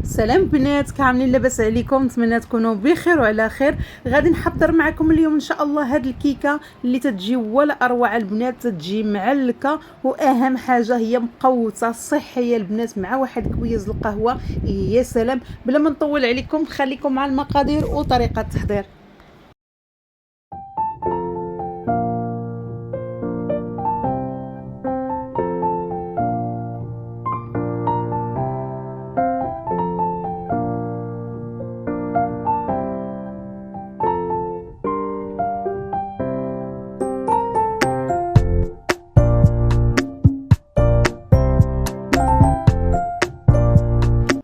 سلام بنات، كاملين لاباس عليكم؟ نتمنى تكونوا بخير وعلى خير. غادي نحضر معكم اليوم ان شاء الله هاد الكيكه اللي تتجي ولا اروع البنات، تتجي معلكه واهم حاجه هي مقوته صحيه البنات مع واحد كويس القهوه. يا سلام. بلا ما نطول عليكم خليكم مع المقادير وطريقه التحضير.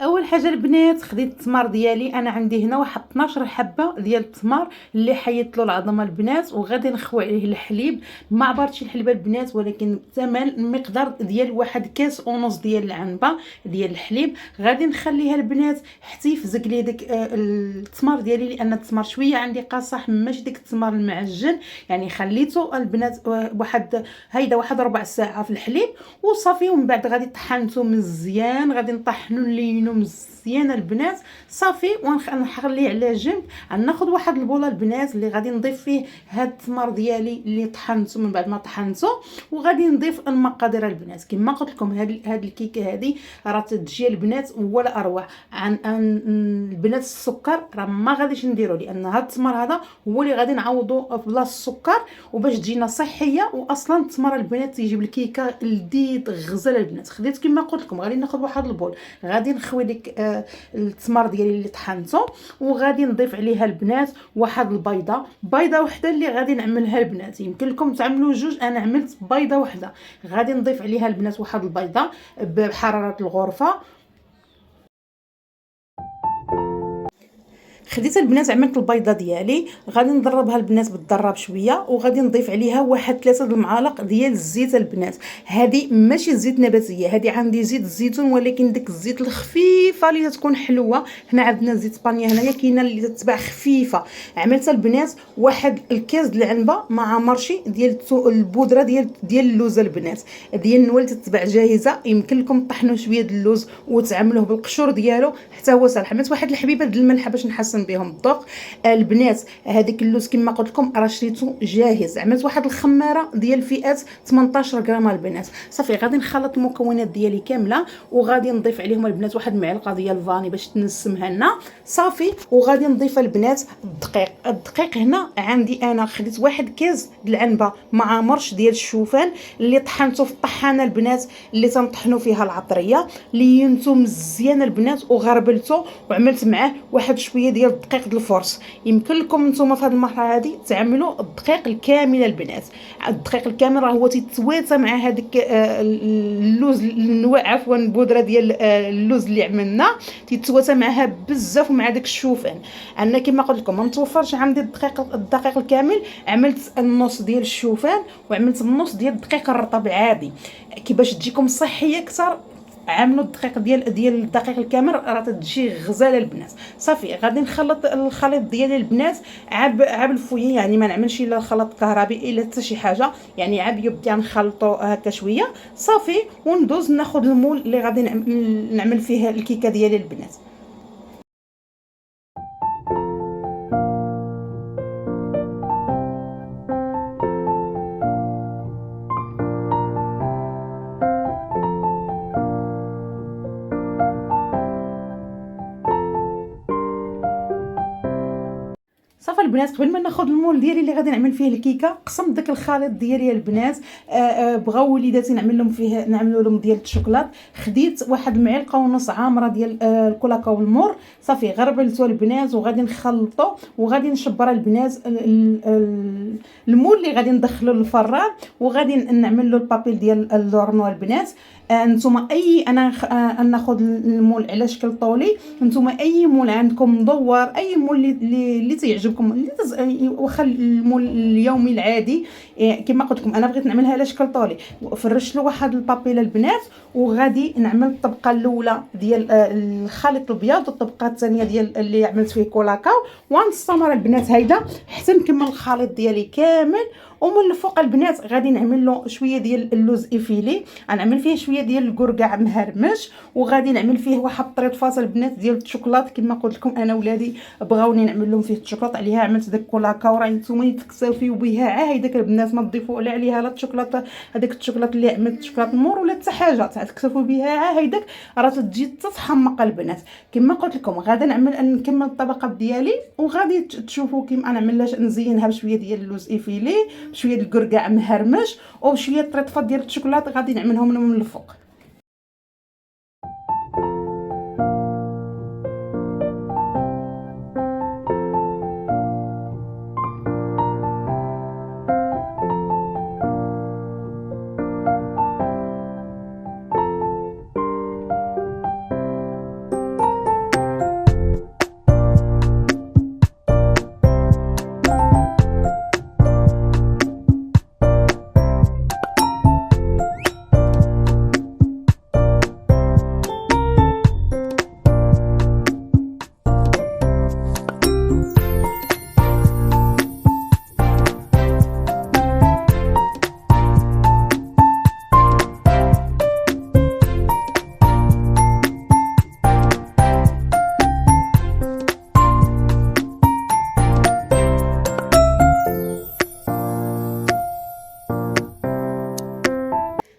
اول حاجه البنات خديت التمر ديالي، انا عندي هنا واحد 12 حبه ديال التمر اللي حيدت له العظمه البنات، وغادي نخوي عليه الحليب. ما عبرتش الحليبه البنات، ولكن ثمن مقدار ديال واحد كاس ونص ديال العنبه ديال الحليب. غادي نخليها البنات حتى يفزق لي داك التمر ديالي، لان التمر شويه عندي قاصح ماشي داك التمر المعجن. يعني خليته البنات واحد ربع ساعه في الحليب وصافي. ومن بعد غادي طحنته مزيان، غادي نطحنو لينو مزيان البنات صافي، ونخليه على جنب. غناخذ واحد البوله البنات اللي غادي نضيف فيه هاد التمر ديالي اللي طحنته من بعد ما طحنته، وغادي نضيف المقادير البنات. كما قلت لكم هاد الكيكه هادي راه تجي البنات ولا اروع عن البنات. السكر راه ما غاديش نديرو، لان هاد التمر هذا هو اللي غادي نعوضو بلاص السكر، وباش تجينا صحيه. واصلا التمر البنات يجيب الكيكه لذيذ غزال البنات. خديت كما قلت لكم غادي ناخذ واحد البول، غادي نخوي ديك التمر ديالي اللي طحنته، وغادي نضيف عليها البنات واحد بيضه وحده اللي غادي نعملها البنات. يمكن لكم تعملوا جوج، انا عملت بيضه وحده. غادي نضيف عليها البنات واحد البيضه بحراره الغرفه. خديت البنات عملت البيضه ديالي، غادي نضربها البنات بالضراب شويه، وغادي نضيف عليها واحد 3 المعالق ديال الزيت البنات. هذه ماشي زيت نباتيه، هذه عندي زيت الزيتون، ولكن ديك الزيت الخفيفه اللي تكون حلوه. هنا عندنا زيت بانيا، هنايا كاينه اللي تتباع خفيفه. عملت البنات واحد الكاس د العنبه مع مرشي ديال البودره ديال اللوز البنات، ديال النوال تتباع جاهزه. يمكن لكم طحنوا شويه د اللوز وتعملوه بالقشور ديالو حتى هو صالح. عملت واحد الحبيبه د الملح باش نحسن بهم الذوق البنات. هذيك اللوز كما قلت لكم راه شريته جاهز. عملت واحد الخماره ديال فئه 18 غرام البنات. صافي غادي نخلط المكونات ديالي كامله، وغادي نضيف عليهم البنات واحد المعلقه ديال الفاني باش تنسمها لنا صافي. وغادي نضيف البنات الدقيق هنا عندي انا خديت واحد كاس د العنبه مع مرش ديال الشوفان اللي طحنته في الطحانه البنات اللي تنطحنوا فيها العطريه. لينتو مزيان البنات وغربلته، وعملت معاه واحد شويه ديال الدقيق د الفرص. يمكن لكم نتوما في هذه المرحله هذه تعملوا الدقيق الكامل البنات. الدقيق الكامل راه هو تيتواتى مع هذاك اللوز النواع، عفوا البودره ديال اللوز اللي عملنا تيتواتى معها بزاف، ومع داك الشوفان. انا كما قلت لكم ما متوفرش عندي الدقيق الكامل، عملت النص ديال الشوفان وعملت النص ديال الدقيق الرطب عادي. كيفاش تجيكم صحيه اكثر عاملوا الدقيق ديال الدقيق الكامل راه تجي غزاله البنات. صافي غادي نخلط الخليط ديالي البنات عاب الفويه، يعني ما نعملش الا الخلط كهربي الا حتى شي حاجه، يعني عاب يبدا نخلطو هكا شويه صافي. وندوز ناخذ المول اللي غادي نعمل فيه الكيكه ديالي البنات. صافي البنات قبل ما ناخذ المول ديالي اللي غادي نعمل فيه الكيكه، قسمت داك الخليط ديالي البنات. بغاو وليداتي نعمل لهم ديال الشوكولات. خديت واحد المعلقه ونص عامره ديال الكولاكاو المر صافي غربلته البنات، وغادي نخلطو وغادي نشبر البنات المول اللي غادي ندخلو للفران، وغادي نعمل له البابيل ديال اللورنو البنات. نتوما انا ناخذ المول على شكل طولي. نتوما اي مول عندكم مدور، اي مول اللي تيعجبكم، واخا المول اليومي العادي. كما قلت لكم انا بغيت نعملها على شكل طولي. فرشت له واحد البابيل البنات، وغادي نعمل الطبقه الاولى ديال الخليط الابيض، والطبقه الثانيه ديال اللي عملت فيه كولاكاو، ونستمر البنات هيدا حتى نكمل الخليط ديالي كامل. ومن الفوق البنات غادي نعمل له شويه ديال اللوز افيلي، غنعمل فيه شويه ديال الكركاع مهرمش، وغادي نعمل فيه واحد طريطفاص البنات ديال الشوكولات كما قلت لكم انا ولادي بغاوني نعمل لهم فيه الشوكولات عليها، عملت داك كولاكا وراه نتوما تكسافيو بها هيداك البنات ما تضيفوا لا عليها لا الشوكولاته هذاك الشوكولات اللي عملت شوكولات مور ولا حتى حاجه تكسفوا بها هيداك راه تجي تتحمق البنات. كما قلت لكم غادا نكمل الطبقات ديالي وغادي تشوفوا كيما انا نعمل نزينها بشويه ديال اللوز افيلي بشويه ديال الكركاع مهرمش وبشويه طريطفات ديال الشوكولات غادي نعملهم من الفوق.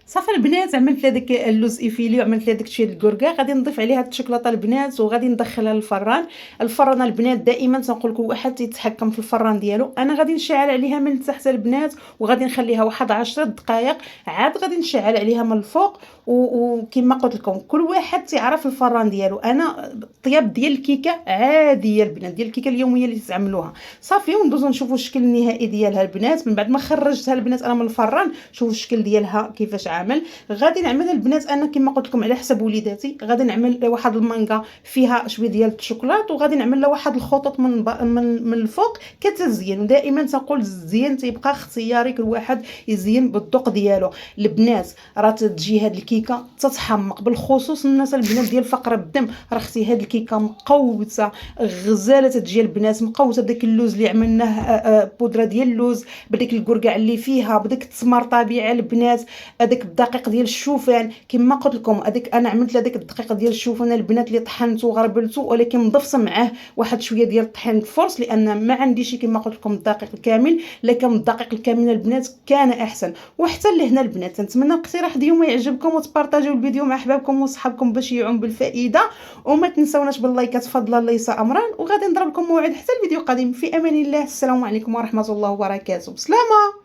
صافي البنات عملت لها داك اللوز افيلي وعملت لها داكشي ديال الكركاع، غادي نضيف عليها هاد الشوكولاته البنات وغادي ندخلها للفران. الفران البنات دائما تنقول لكم واحد تيتحكم في الفران ديالو، انا غادي نشعل عليها من التحت البنات وغادي نخليها واحد 10 دقائق عاد غادي نشعل عليها من الفوق. وكما قلت لكم كل واحد تيعرف الفران ديالو، انا الطياب ديال الكيكه عاديه البنات ديال الكيكه اليوميه اللي تعملوها صافي. وندوزو نشوفوا الشكل النهائي ديالها البنات من بعد ما خرجتها البنات انا من الفران. شوفوا الشكل ديالها كيفاش عامل. غادي نعمل البنات انا كما قلت لكم على حسب وليداتي، غادي نعمل واحد المانكا فيها شويه ديال الشوكولات وغادي نعمل لها واحد الخطوط من الفوق كتزيين. ودائما تنقول الزين تيبقى اختياري، كل واحد يزين بالذوق ديالو. البنات راه تجي هاد الكيكه تتحمق بالخصوص الناس البنات ديال فقر الدم، راه اختي هاد الكيكه مقوته غزاله تجي البنات مقوته بداك اللوز اللي عملناه بودره ديال اللوز بداك الكركاع اللي فيها بداك التمر طبيعي البنات هذاك الدقيق ديال الشوفان. كما قلت لكم هذيك انا عملت هذاك الدقيق ديال الشوفان البنات اللي طحنته وغربلته ولكن ضفت معاه واحد شويه ديال الطحين الفورس لان ما عنديش كما قلت لكم الدقيق الكامل، لكن الدقيق الكامل البنات كان احسن. وحتى لهنا البنات نتمنى الاقتراح ديالكم يعجبكم وتبارطاجيو الفيديو مع احبابكم وصحابكم باش يعم بالفائده، وما تنسوناش باللايكات فضلا ليس امرا. وغادي نضرب لكم موعد حتى الفيديو القادم. في امان الله، السلام عليكم ورحمه الله وبركاته، بسلامه.